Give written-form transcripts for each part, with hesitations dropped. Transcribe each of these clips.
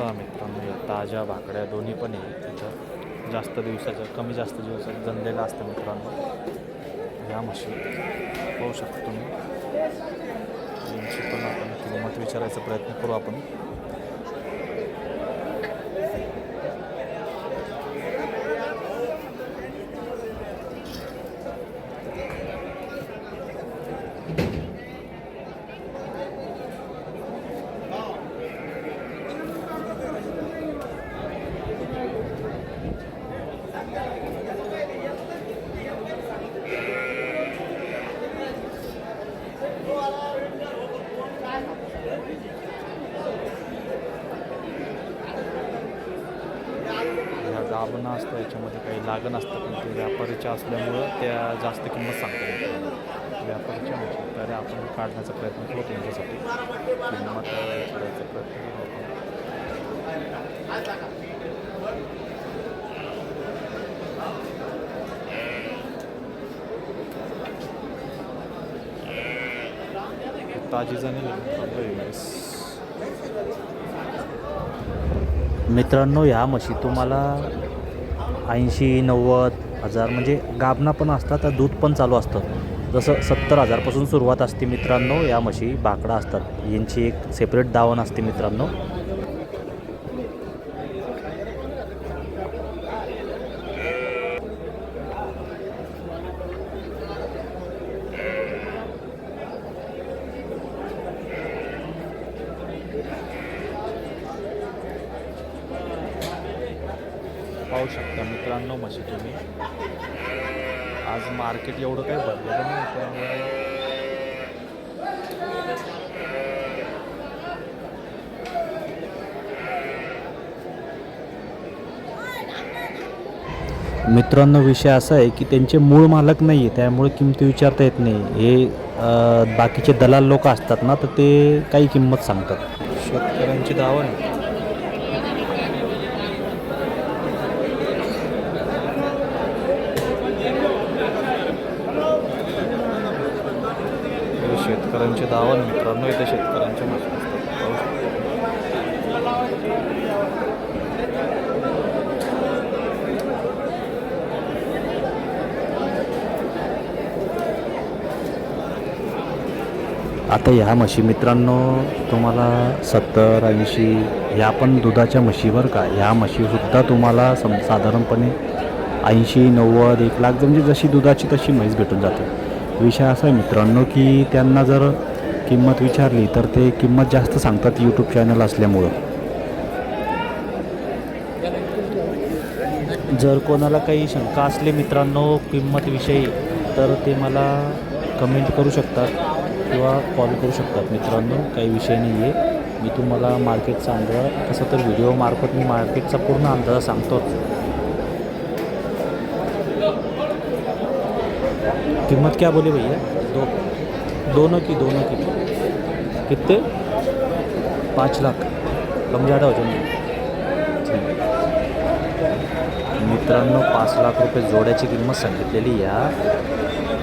पहा मित्रांनो, या ताज्या भाकड्या दोन्ही पण आहे तिथं. जास्त दिवसाच्या कमी जास्त दिवसाचं जनलेलं असतं मित्रांनो. या म्हशी पाहू शकतो तुम्ही. यांची पण आपण किंमत विचारायचा प्रयत्न करू आपण. गाभण असतं, याच्यामध्ये काही लागण असतं, पण ते व्यापारीच्या असल्यामुळं त्या जास्त किंमत सांगतात व्यापारीच्या म्हणजे. तर आपण काढण्याचा प्रयत्न करू त्यांच्यासाठी, किंमत करायचा प्रयत्न करू आपण. ताजी जाणे मित्रांनो. ह्या म्हशी तुम्हाला 80-90 हजार म्हणजे गाभणा पण असतात, तर दूध पण चालू असतं. जसं 70 हजारपासून सुरुवात असते मित्रांनो. या म्हशी भाकडा असतात. यांची एक सेपरेट दावण असते मित्रांनो. पाहू शकता मित्रांनो म्हशी तुम्ही. आज मार्केट एवढं काही भरलेलं नाही, त्यामुळे मित्रांनो विषय असा आहे की त्यांचे मूळ मालक नाही आहे, त्यामुळे किंमती विचारता येत नाही. हे बाकीचे दलाल लोक असतात ना, तर ते काही किंमत सांगतात. शेतकऱ्यांची दावा आहे. शेतकऱ्यांचे दावण मित्रांनो, इथे शेतकऱ्यांचे म्हशी असतात. आता ह्या म्हशी मित्रांनो तुम्हाला 70-80 ह्या पण दुधाच्या म्हशीवर का, ह्या म्हशीसुद्धा तुम्हाला साधारणपणे 80-90 1 लाख म्हणजे जशी दुधाची तशी म्हैस भेटून जाते. विषय असा आहे मित्रांनो की त्यांना जर किंमत विचारली तर ते किंमत जास्त सांगतात यूट्यूब चॅनल असल्यामुळं. जर कोणाला काही शंका असली मित्रांनो किंमतविषयी, तर ते मला कमेंट करू शकतात किंवा कॉल करू शकतात मित्रांनो. काही विषय नाही आहे. मी तुम्हाला मार्केटचा अंदाज, तसं तर व्हिडिओ मार्फत मी मार्केटचा पूर्ण अंदाज सांगतोच. कीमत क्या बोले भैया? दोनों की कितने? 5 लाख कम ज़्यादा हो जाएंगे मित्रांनो. 5 लाख रुपये जोड्याची किंमत सांगितलेली. या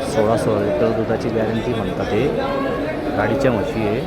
1600 लिटर दुधाची गॅरंटी म्हणतात. हे गाडीच्या म्हशी आहे.